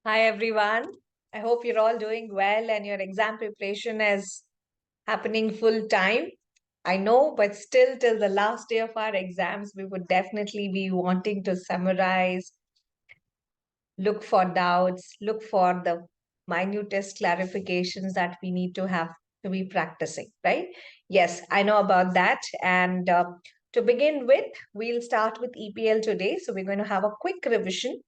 Hi everyone. I hope you're all doing well and your exam preparation is happening full time. I know, but still, till the last day of our exams, we would definitely be wanting to summarize, look for doubts, look for the minutest clarifications that we need to have to be practicing, right? Yes, I know about that. And to begin with, we'll start with EPL today. So we're going to have a quick revision.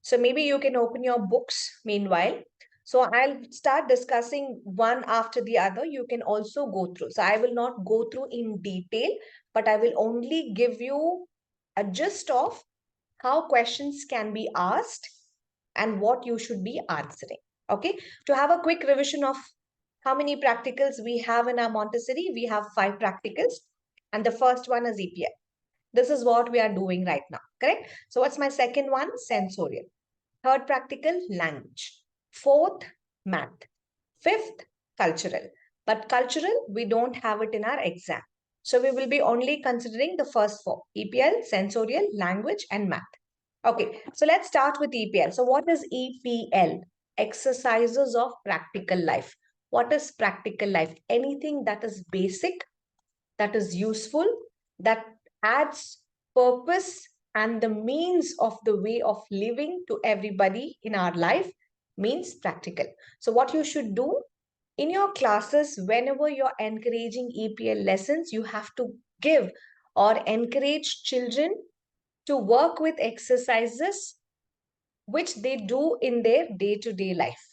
So maybe you can open your books meanwhile. So I'll start discussing one after the other. You can also go through. So I will not go through in detail, but I will only give you a gist of how questions can be asked and what you should be answering. Okay. To have a quick revision of how many practicals we have in our Montessori, we have 5 practicals. And the first one is EPL. This is what we are doing right now. Correct. So what's my second one? Sensorial. Third, practical, language. Fourth, math. Fifth, cultural. But cultural, we don't have it in our exam. So we will be only considering the first 4, EPL, sensorial, language, and math. Okay, so let's start with EPL. So what is EPL? Exercises of practical life. What is practical life? Anything that is basic, that is useful, that adds purpose and the means of the way of living to everybody in our life means practical. So what you should do in your classes, whenever you're encouraging EPL lessons, you have to give or encourage children to work with exercises which they do in their day-to-day life.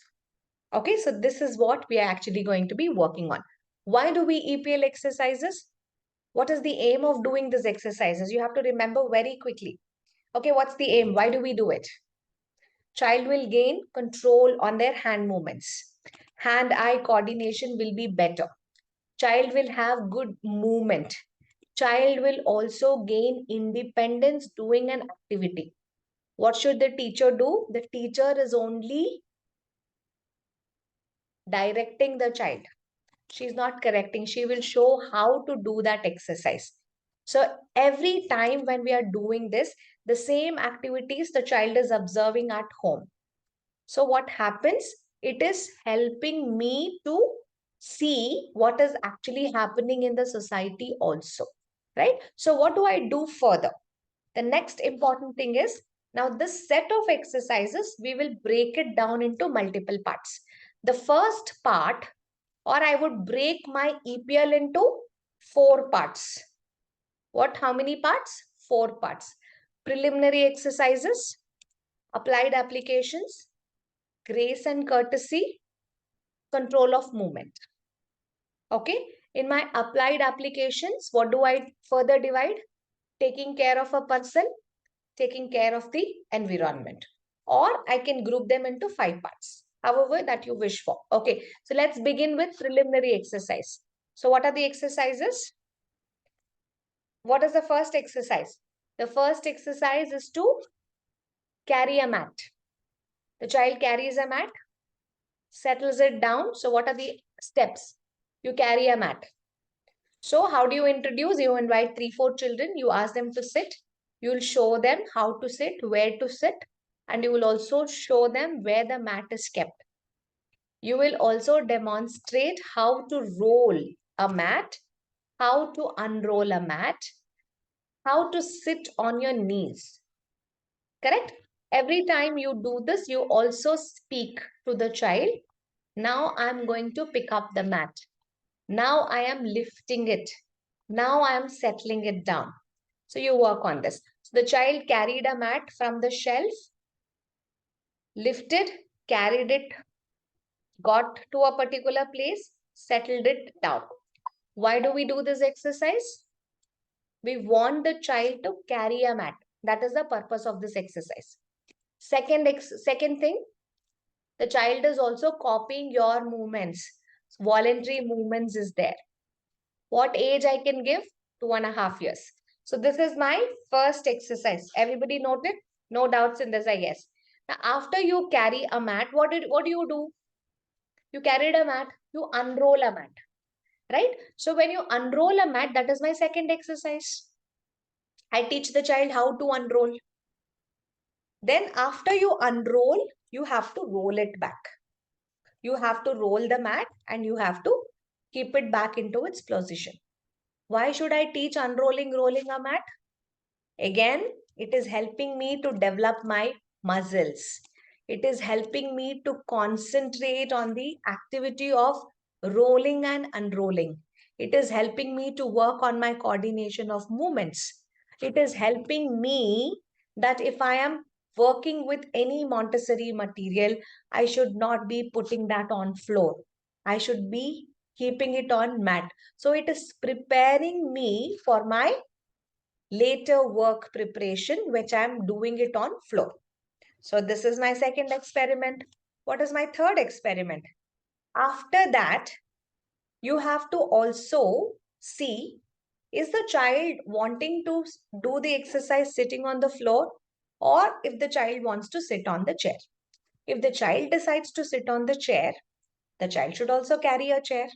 Okay, so this is what we are actually going to be working on. Why do we EPL exercises? What is the aim of doing these exercises? You have to remember very quickly. Okay, what's the aim? Why do we do it? Child will gain control on their hand movements. Hand-eye coordination will be better. Child will have good movement. Child will also gain independence doing an activity. What should the teacher do? The teacher is only directing the child. She's not correcting. She will show how to do that exercise. So every time when we are doing this, the same activities the child is observing at home. So what happens? It is helping me to see what is actually happening in the society also, right? So what do I do further? The next important thing is, now this set of exercises, we will break it down into multiple parts. The first part, or I would break my EPL into 4 parts. What? How many parts? 4 parts. Preliminary exercises, applied applications, grace and courtesy, control of movement. Okay. In my applied applications, what do I further divide? Taking care of a person, taking care of the environment. Or I can group them into 5 parts, however that you wish for. Okay. So let's begin with preliminary exercise. So what are the exercises? What is the first exercise? The first exercise is to carry a mat. The child carries a mat, settles it down. So what are the steps? You carry a mat. So how do you introduce? You invite 3, 4 children. You ask them to sit. You will show them how to sit, where to sit. And you will also show them where the mat is kept. You will also demonstrate how to roll a mat, how to unroll a mat, how to sit on your knees. Correct? Every time you do this, you also speak to the child. Now I'm going to pick up the mat. Now I am lifting it. Now I am settling it down. So you work on this. So the child carried a mat from the shelf, lifted, carried it, got to a particular place, settled it down. Why do we do this exercise? We want the child to carry a mat. That is the purpose of this exercise. Second thing, the child is also copying your movements. Voluntary movements is there. What age I can give? 2.5 years. So this is my first exercise. Everybody noted? No doubts in this, I guess. Now, after you carry a mat, what do you do? You carried a mat, you unroll a mat, right? So when you unroll a mat, that is my second exercise. I teach the child how to unroll. Then after you unroll, you have to roll it back. You have to roll the mat and you have to keep it back into its position. Why should I teach unrolling, rolling a mat? Again, it is helping me to develop my muscles. It is helping me to concentrate on the activity of rolling and unrolling. It is helping me to work on my coordination of movements. It is helping me that if I am working with any Montessori material, I should not be putting that on floor. I should be keeping it on mat. So it is preparing me for my later work preparation, which I'm doing it on floor. So this is my second experiment. What is my third experiment? After that, you have to also see, is the child wanting to do the exercise sitting on the floor, or if the child wants to sit on the chair. If the child decides to sit on the chair, the child should also carry a chair.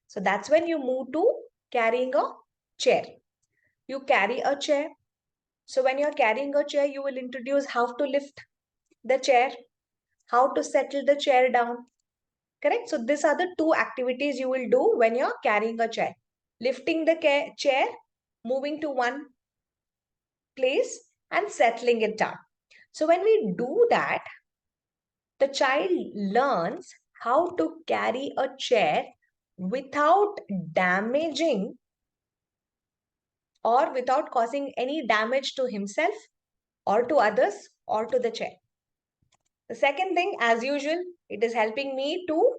So that's when you move to carrying a chair. You carry a chair. So when you're carrying a chair, you will introduce how to lift the chair, how to settle the chair down. Correct? So these are the two activities you will do when you're carrying a chair. Lifting the chair, moving to one place and settling it down. So when we do that, the child learns how to carry a chair without damaging or without causing any damage to himself or to others or to the chair. The second thing, as usual, it is helping me to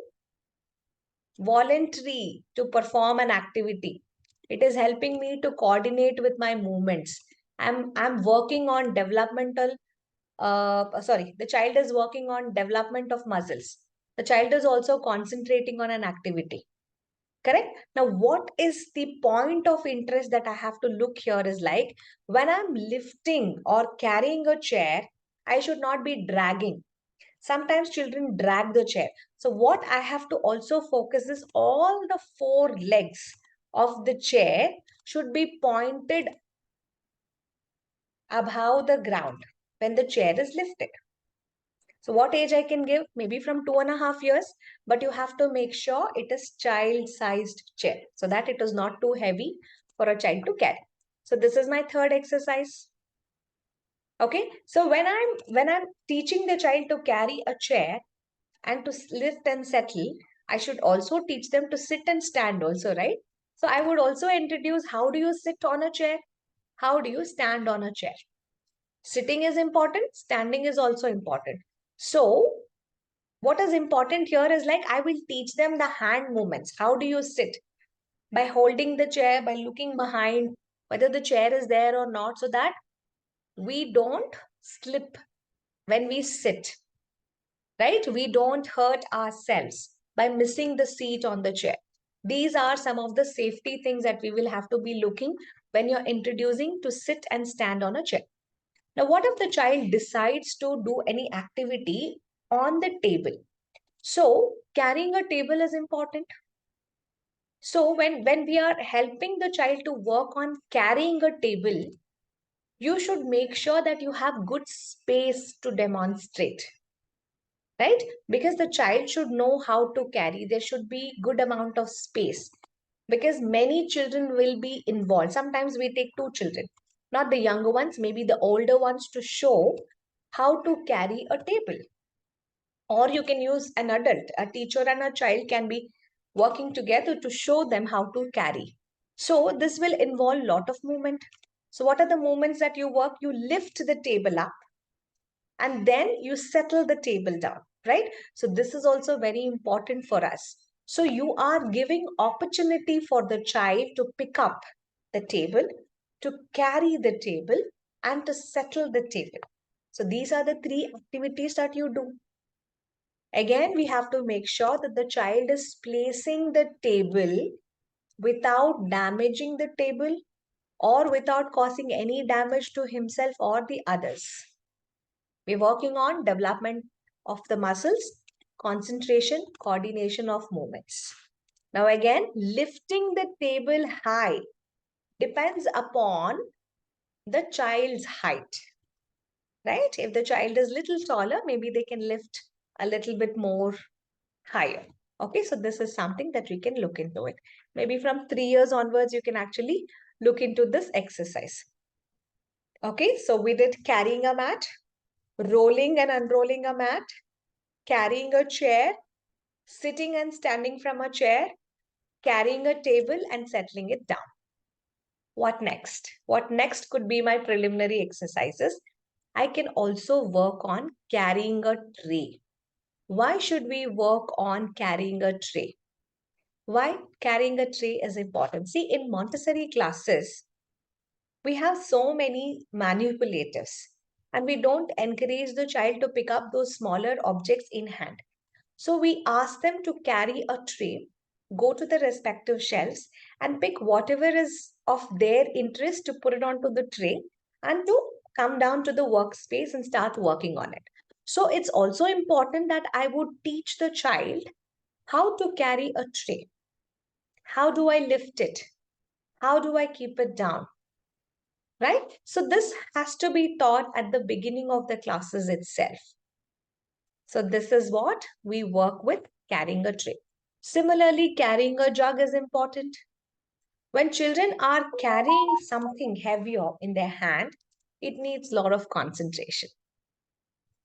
voluntary to perform an activity. It is helping me to coordinate with my movements. I'm working on developmental, the child is working on development of muscles. The child is also concentrating on an activity. Correct? Now, what is the point of interest that I have to look here is like when I'm lifting or carrying a chair, I should not be dragging. Sometimes children drag the chair. So what I have to also focus is all the four legs of the chair should be pointed above the ground when the chair is lifted. So what age I can give? Maybe from 2.5 years, but you have to make sure it is child-sized chair so that it is not too heavy for a child to carry. So this is my third exercise. Okay. So when I'm teaching the child to carry a chair, and to lift and settle, I should also teach them to sit and stand also, right? So I would also introduce how do you sit on a chair? How do you stand on a chair? Sitting is important, standing is also important. So what is important here is like I will teach them the hand movements. How do you sit? By holding the chair, by looking behind, whether the chair is there or not, so that we don't slip when we sit. Right? We don't hurt ourselves by missing the seat on the chair. These are some of the safety things that we will have to be looking when you're introducing to sit and stand on a chair. Now, what if the child decides to do any activity on the table? So, carrying a table is important. So, when we are helping the child to work on carrying a table, you should make sure that you have good space to demonstrate, right? Because the child should know how to carry. There should be good amount of space because many children will be involved. Sometimes we take two children, not the younger ones, maybe the older ones, to show how to carry a table. Or you can use an adult, a teacher and a child can be working together to show them how to carry. So this will involve lot of movement. So what are the movements that you work? You lift the table up and then you settle the table down, right? So this is also very important for us. So you are giving opportunity for the child to pick up the table, to carry the table, and to settle the table. So these are the three activities that you do. Again, we have to make sure that the child is placing the table without damaging the table or without causing any damage to himself or the others. We're working on development of the muscles, concentration, coordination of movements. Now again, lifting the table high depends upon the child's height. right? If the child is little taller, maybe they can lift a little bit more higher. Okay, so this is something that we can look into it. Maybe from 3 years onwards, you can actually look into this exercise. Okay, so we did carrying a mat, rolling and unrolling a mat, carrying a chair, sitting and standing from a chair, carrying a table and settling it down. What next? What next could be my preliminary exercises? I can also work on carrying a tray. Why should we work on carrying a tray? Why carrying a tray is important? See, in Montessori classes, we have so many manipulatives and we don't encourage the child to pick up those smaller objects in hand. So we ask them to carry a tray, go to the respective shelves and pick whatever is of their interest to put it onto the tray and to come down to the workspace and start working on it. So it's also important that I would teach the child how to carry a tray. How do I lift it? How do I keep it down? Right? So this has to be taught at the beginning of the classes itself. So this is what we work with carrying a tray. Similarly, carrying a jug is important. When children are carrying something heavier in their hand, it needs a lot of concentration.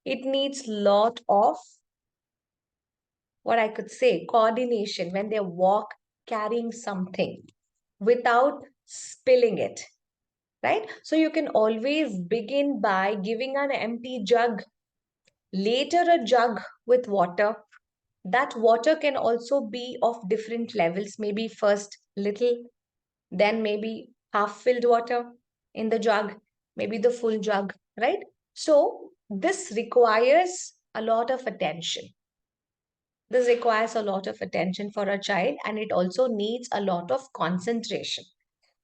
It needs a lot of, what I could say, coordination when they walk carrying something without spilling it, right? So you can always begin by giving an empty jug, later a jug with water. That water can also be of different levels, maybe first little, then maybe half filled water in the jug, maybe the full jug, right? So this requires a lot of attention. This requires a lot of attention for a child and it also needs a lot of concentration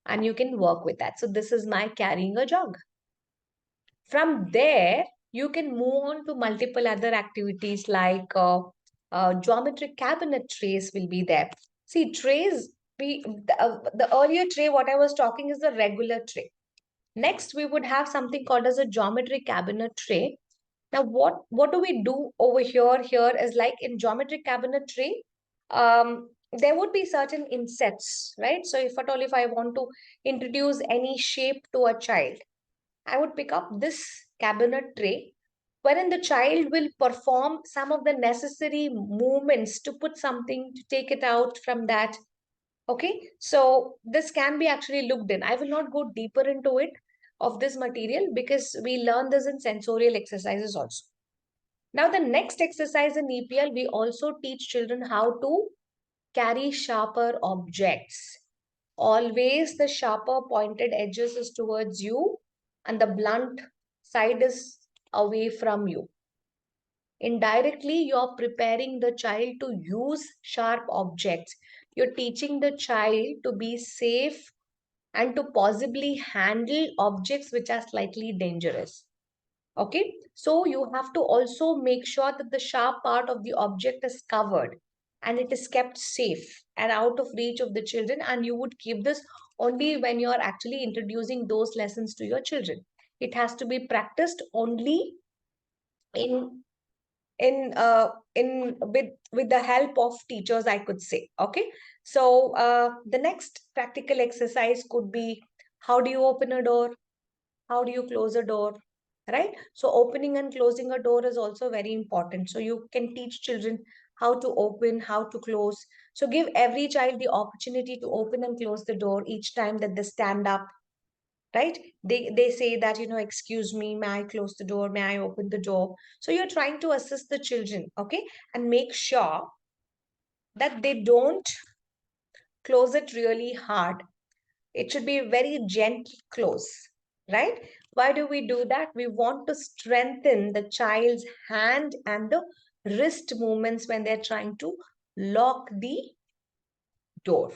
and you can work with that. So this is my carrying a jug. From there, you can move on to multiple other activities like geometric cabinet trays will be there. See, trays, the earlier tray, what I was talking is the regular tray. Next, we would have something called as a geometric cabinet tray. Now, what do we do over here? Here is like in geometric cabinet tray, there would be certain insets, right? So if at all, if I want to introduce any shape to a child, I would pick up this cabinet tray wherein the child will perform some of the necessary movements to put something, to take it out from that. Okay, so this can be actually looked in. I will not go deeper into it of this material because we learn this in sensorial exercises also. Now, the next exercise in EPL, we also teach children how to carry sharper objects. Always the sharper pointed edges is towards you and the blunt side is away from you. Indirectly, you're preparing the child to use sharp objects. You're teaching the child to be safe and to possibly handle objects which are slightly dangerous. Okay, so you have to also make sure that the sharp part of the object is covered and it is kept safe and out of reach of the children. And you would keep this only when you are actually introducing those lessons to your children. It has to be practiced only in with the help of teachers, I could say. Okay, so the next practical exercise could be, how do you open a door? How do you close a door? Right? So opening and closing a door is also very important. So you can teach children how to open, how to close. So give every child the opportunity to open and close the door each time that they stand up, right? They say that, excuse me, may I close the door? May I open the door? So you're trying to assist the children, okay? And make sure that they don't close it really hard. It should be very gentle close, right? Why do we do that? We want to strengthen the child's hand and the wrist movements when they're trying to lock the door,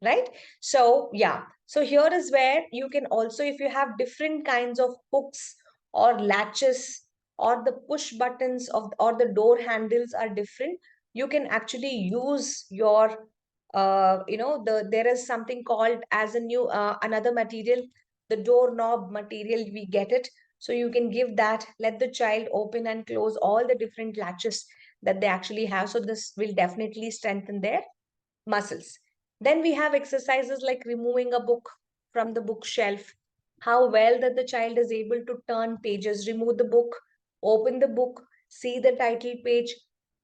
right? So yeah, so here is where you can also, if you have different kinds of hooks or latches or the push buttons of or the door handles are different, you can actually use your there is something called as a new another material, the doorknob material, we get it. So you can give that, let the child open and close all the different latches that they actually have. So this will definitely strengthen their muscles. Then we have exercises like removing a book from the bookshelf. How well that the child is able to turn pages, remove the book, open the book, see the title page,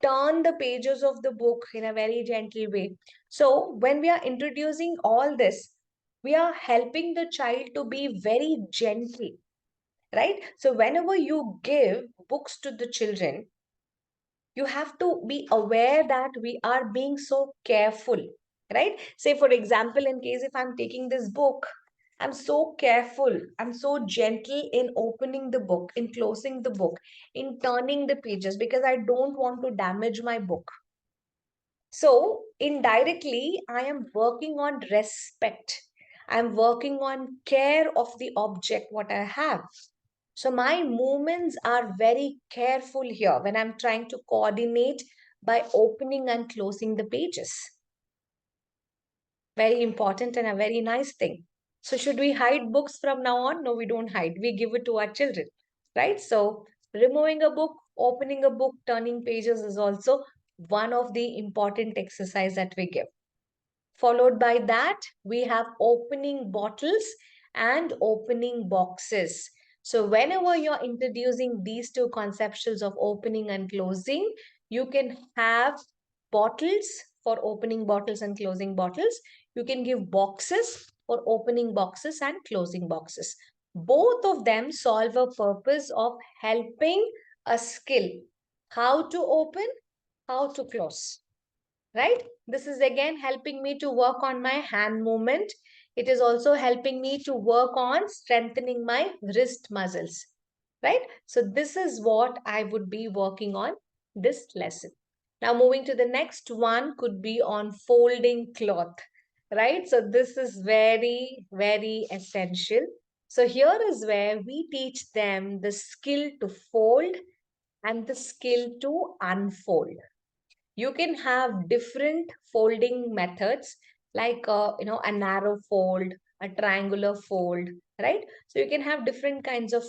turn the pages of the book in a very gentle way. So when we are introducing all this, we are helping the child to be very gentle, right? So whenever you give books to the children, you have to be aware that we are being so careful, right? Say, for example, in case if I'm taking this book, I'm so careful, I'm so gentle in opening the book, in closing the book, in turning the pages, because I don't want to damage my book. So, indirectly, I am working on respect. I'm working on care of the object, what I have. So my movements are very careful here when I'm trying to coordinate by opening and closing the pages. Very important and a very nice thing. So should we hide books from now on? No, we don't hide. We give it to our children, right? So removing a book, opening a book, turning pages is also one of the important exercise that we give. Followed by that, we have opening bottles and opening boxes. So whenever you're introducing these two conceptions of opening and closing, you can have bottles for opening bottles and closing bottles. You can give boxes for opening boxes and closing boxes. Both of them solve a purpose of helping a skill. How to open, how to close, right? This is again helping me to work on my hand movement. It is also helping me to work on strengthening my wrist muscles, right? So this is what I would be working on this lesson. Now moving to the next one could be on folding cloth, right? So this is very, very essential. So here is where we teach them the skill to fold and the skill to unfold. You can have different folding methods like a narrow fold, a triangular fold, right? So you can have different kinds of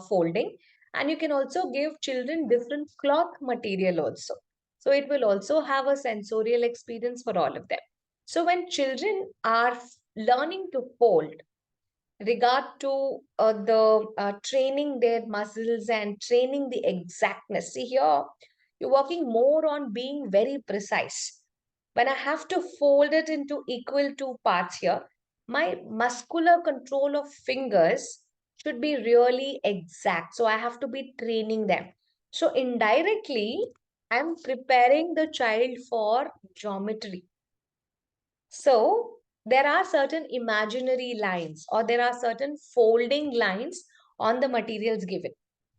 folding, and you can also give children different cloth material also. So it will also have a sensorial experience for all of them. So when children are learning to fold, regard to the training their muscles and training the exactness. See here, you're working more on being very precise. When I have to fold it into equal two parts here, my muscular control of fingers should be really exact. So I have to be training them. So indirectly, I'm preparing the child for geometry. So there are certain imaginary lines or there are certain folding lines on the materials given.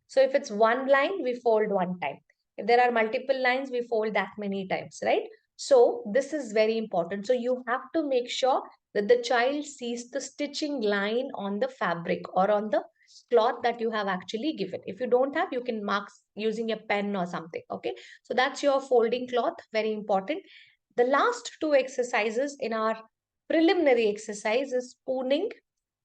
So if it's one line, we fold one time. If there are multiple lines, we fold that many times, right? So this is very important. So you have to make sure that the child sees the stitching line on the fabric or on the cloth that you have actually given. If you don't have, you can mark using a pen or something. Okay. So that's your folding cloth. Very important. The last two exercises in our preliminary exercise is spooning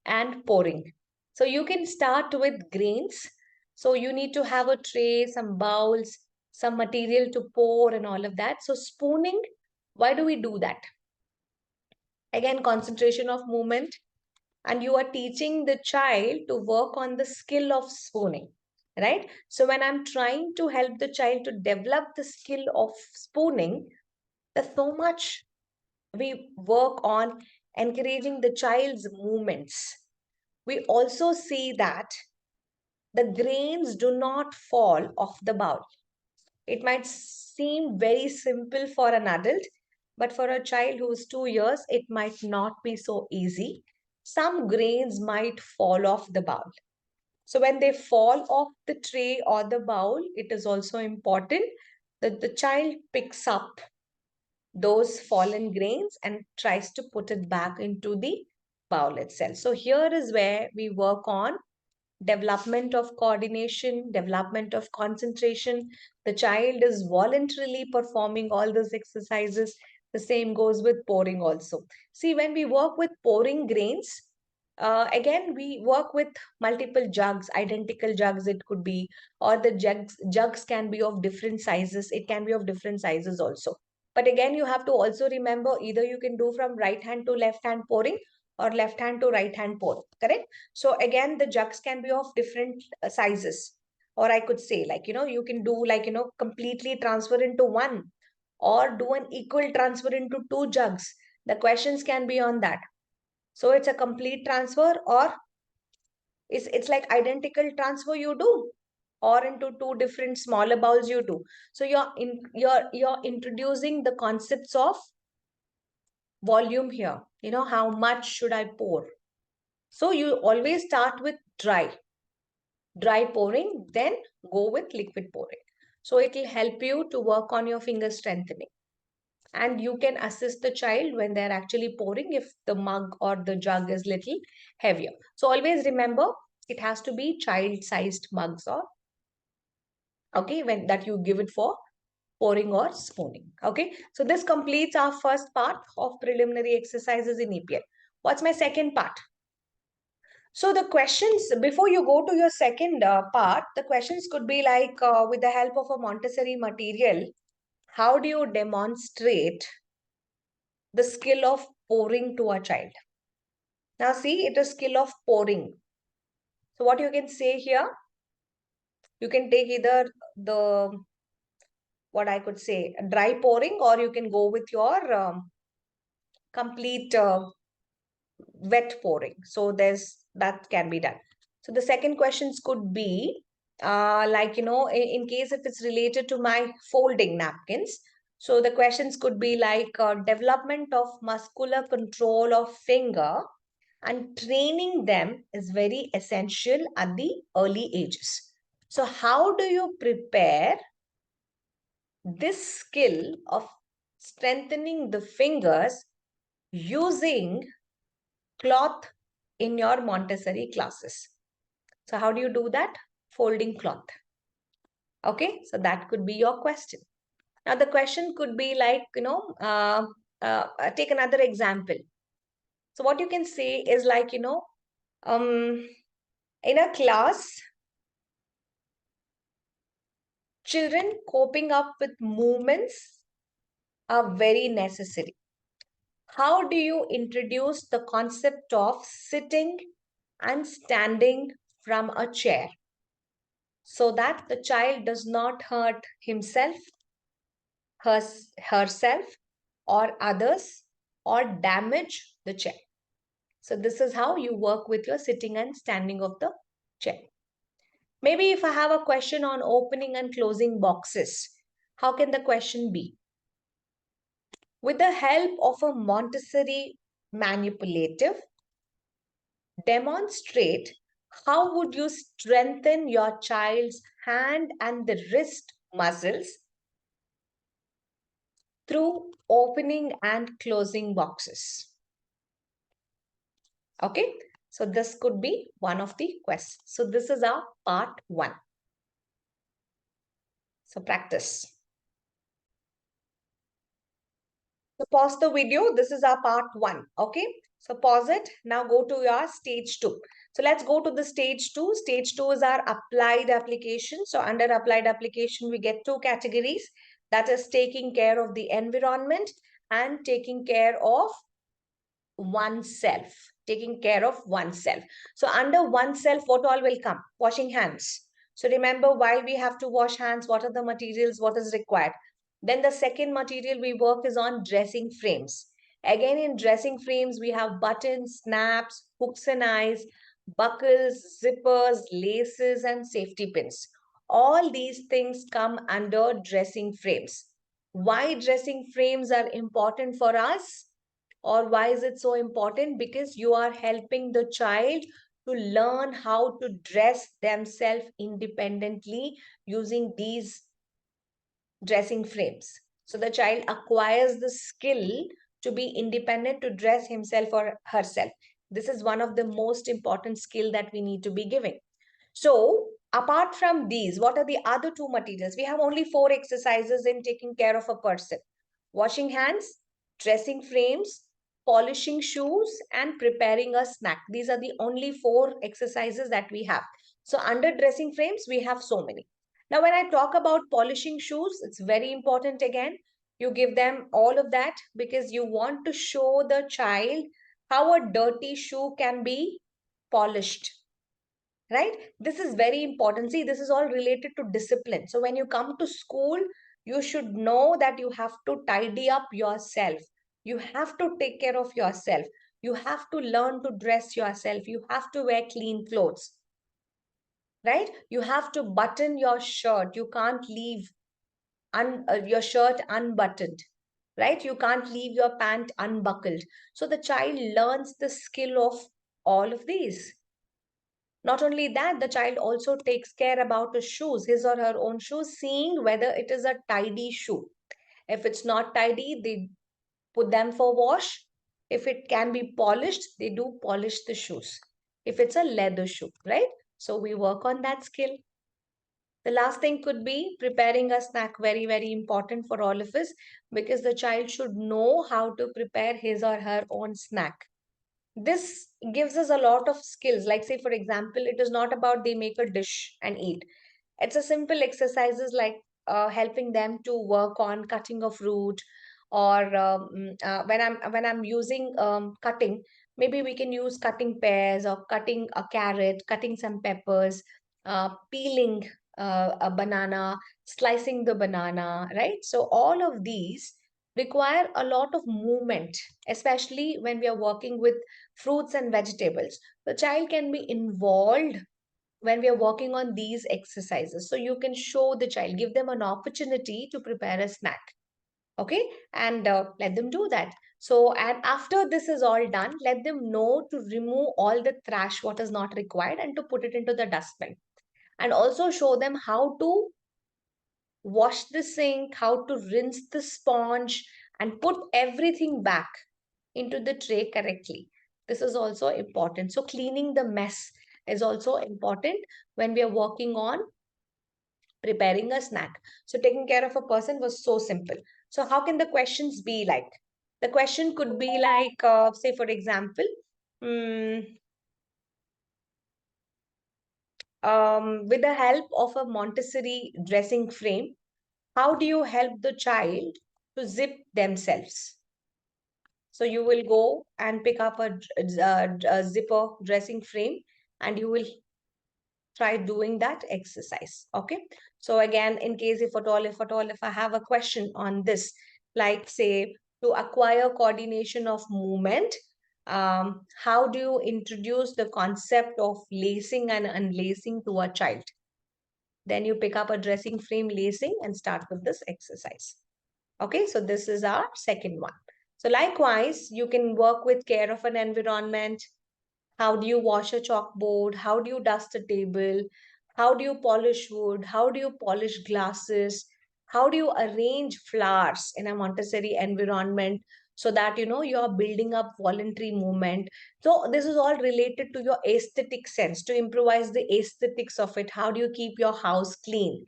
and pouring. So you can start with grains. So you need to have a tray, some bowls, some material to pour and all of that. So spooning, why do we do that? Again, concentration of movement. And you are teaching the child to work on the skill of spooning, right? So when I'm trying to help the child to develop the skill of spooning, there's so much we work on encouraging the child's movements. We also see that the grains do not fall off the bowl. It might seem very simple for an adult, but for a child who is 2 years, it might not be so easy. Some grains might fall off the bowl. So when they fall off the tray or the bowl, it is also important that the child picks up those fallen grains and tries to put it back into the bowl itself. So here is where we work on development of coordination, development of concentration. The child is voluntarily performing all those exercises. The same goes with pouring also. See, when we work with pouring grains, Again, we work with multiple jugs, identical jugs it could be, or the jugs can be of different sizes. It can be of different sizes also. But again, you have to also remember either you can do from right hand to left hand pouring or left hand to right hand pour, correct? So again, the jugs can be of different sizes. Or I could say like, you can do like, completely transfer into one or do an equal transfer into two jugs. The questions can be on that. So it's a complete transfer or it's like identical transfer you do or into two different smaller bowls you do. So you're introducing the concepts of volume here. How much should I pour? So you always start with dry pouring, then go with liquid pouring. So it will help you to work on your finger strengthening. And you can assist the child when they're actually pouring if the mug or the jug is little heavier. So always remember it has to be child-sized mugs or okay when that you give it for pouring or spooning. Okay, so this completes our first part of preliminary exercises in EPL. What's my second part? So the questions before you go to your second part, the questions could be like with the help of a Montessori material, how do you demonstrate the skill of pouring to a child? Now see, it is skill of pouring. So what you can say here, you can take either the, what I could say, dry pouring, or you can go with your complete wet pouring. So that can be done. So the second questions could be like, in case if it's related to my folding napkins. So the questions could be like development of muscular control of finger and training them is very essential at the early ages. So how do you prepare this skill of strengthening the fingers using cloth in your Montessori classes? So how do you do that? Folding cloth. Okay, so that could be your question. Now the question could be like, take another example. So what you can say is like, in a class, children coping up with movements are very necessary. How do you introduce the concept of sitting and standing from a chair so that the child does not hurt himself, herself, or others, or damage the chair? So this is how you work with your sitting and standing of the chair. Maybe if I have a question on opening and closing boxes, how can the question be? With the help of a Montessori manipulative, demonstrate how would you strengthen your child's hand and the wrist muscles through opening and closing boxes. Okay, so this could be one of the questions. So this is our part 1. So practice. So pause the video. This is our part 1. Okay, so pause it. Now go to your stage 2. So let's go to the stage 2. Stage 2 is our applied application. So under applied application, we get 2 categories. That is taking care of the environment and taking care of oneself. Taking care of oneself. So under oneself, what all will come? Washing hands. So remember why we have to wash hands. What are the materials? What is required? Then the second material we work is on dressing frames. Again, in dressing frames, we have buttons, snaps, hooks and eyes, buckles, zippers, laces, and safety pins. All these things come under dressing frames. Why dressing frames are important for us? Or why is it so important? Because you are helping the child to learn how to dress themselves independently using these dressing frames. So the child acquires the skill to be independent to dress himself or herself. This is one of the most important skill that we need to be giving. So apart from these, what are the other 2 materials? We have only 4 exercises in taking care of a person. Washing hands, dressing frames, polishing shoes, and preparing a snack. These are the only 4 exercises that we have. So under dressing frames, we have so many. Now, when I talk about polishing shoes, it's very important again. You give them all of that because you want to show the child how a dirty shoe can be polished, right? This is very important. See, this is all related to discipline. So when you come to school, you should know that you have to tidy up yourself. You have to take care of yourself. You have to learn to dress yourself. You have to wear clean clothes, right? You have to button your shirt. You can't leave your shirt unbuttoned, right? You can't leave your pant unbuckled. So the child learns the skill of all of these. Not only that, the child also takes care about his shoes, his or her own shoes, seeing whether it is a tidy shoe. If it's not tidy, they put them for wash. If it can be polished, they do polish the shoes. If it's a leather shoe, right? So we work on that skill. The last thing could be preparing a snack, very, very important for all of us because the child should know how to prepare his or her own snack. This gives us a lot of skills. Like, say, for example, it is not about they make a dish and eat. It's a simple exercises like helping them to work on cutting a fruit, or when I'm using cutting, maybe we can use cutting pears or cutting a carrot, cutting some peppers, peeling a banana, slicing the banana, right? So all of these require a lot of movement, especially when we are working with fruits and vegetables. The child can be involved when we are working on these exercises. So you can show the child, give them an opportunity to prepare a snack. Okay. And let them do that. So, and after this is all done, let them know to remove all the trash, what is not required, and to put it into the dustbin. And also show them how to wash the sink, how to rinse the sponge, and put everything back into the tray correctly. This is also important. So cleaning the mess is also important when we are working on preparing a snack. So taking care of a person was so simple. So how can the questions be like? The question could be like, say for example, mm, with the help of a Montessori dressing frame, how do you help the child to zip themselves? So you will go and pick up a zipper dressing frame and you will try doing that exercise. Okay. So again, in case if I have a question on this, like say to acquire coordination of movement, how do you introduce the concept of lacing and unlacing to a child? Then you pick up a dressing frame lacing and start with this exercise. Okay, so this is our second one. So likewise, you can work with care of an environment. How do you wash a chalkboard? How do you dust a table? How do you polish wood? How do you polish glasses? How do you arrange flowers in a Montessori environment so that you are building up voluntary movement? So this is all related to your aesthetic sense, to improvise the aesthetics of it. How do you keep your house clean?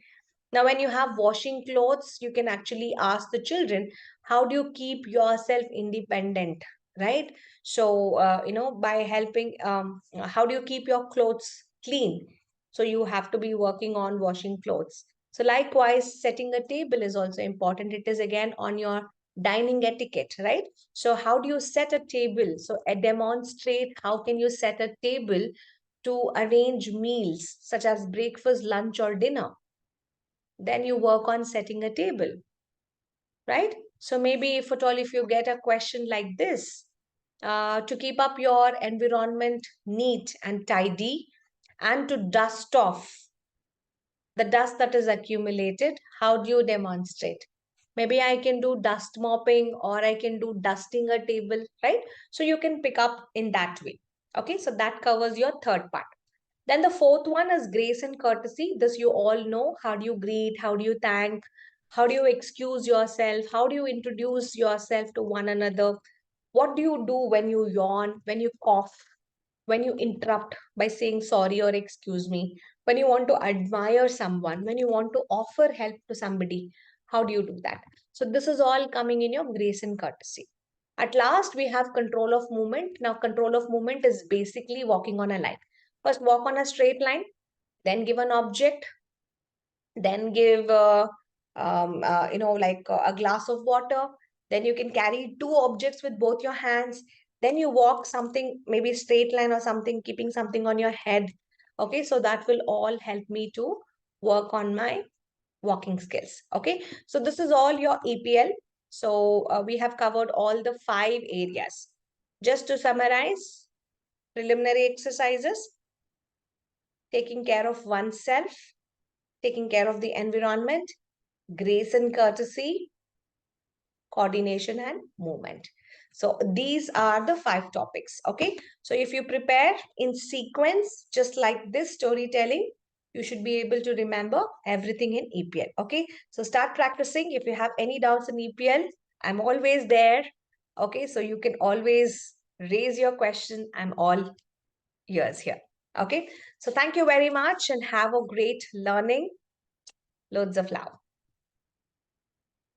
Now, when you have washing clothes, you can actually ask the children, how do you keep yourself independent, right? So, by helping, how do you keep your clothes clean? So, you have to be working on washing clothes. So, likewise, setting a table is also important. It is again on your dining etiquette, right? So, how do you set a table? So, demonstrate how can you set a table to arrange meals such as breakfast, lunch, or dinner. Then you work on setting a table, right? So maybe if at all, if you get a question like this, to keep up your environment neat and tidy and to dust off the dust that is accumulated, how do you demonstrate? Maybe I can do dust mopping or I can do dusting a table, right? So you can pick up in that way. Okay, so that covers your third part. Then the fourth one is grace and courtesy. This you all know. How do you greet? How do you thank? How do you excuse yourself? How do you introduce yourself to one another? What do you do when you yawn, when you cough, when you interrupt by saying sorry or excuse me? When you want to admire someone, when you want to offer help to somebody, how do you do that? So this is all coming in your grace and courtesy. At last, we have control of movement. Now, control of movement is basically walking on a line. First, walk on a straight line, then give an object, then give, like a glass of water. Then you can carry two objects with both your hands. Then you walk something, maybe straight line or something, keeping something on your head. Okay, so that will all help me to work on my walking skills. Okay, so this is all your EPL. So we have covered all the 5 areas. Just to summarize, preliminary exercises, taking care of oneself, taking care of the environment, grace and courtesy, coordination and movement. So these are the 5 topics. Okay, so if you prepare in sequence, just like this storytelling, you should be able to remember everything in EPL. Okay, so start practicing. If you have any doubts in EPL, I'm always there. Okay, so you can always raise your question. I'm all ears here. Okay, so thank you very much and have a great learning. Loads of love.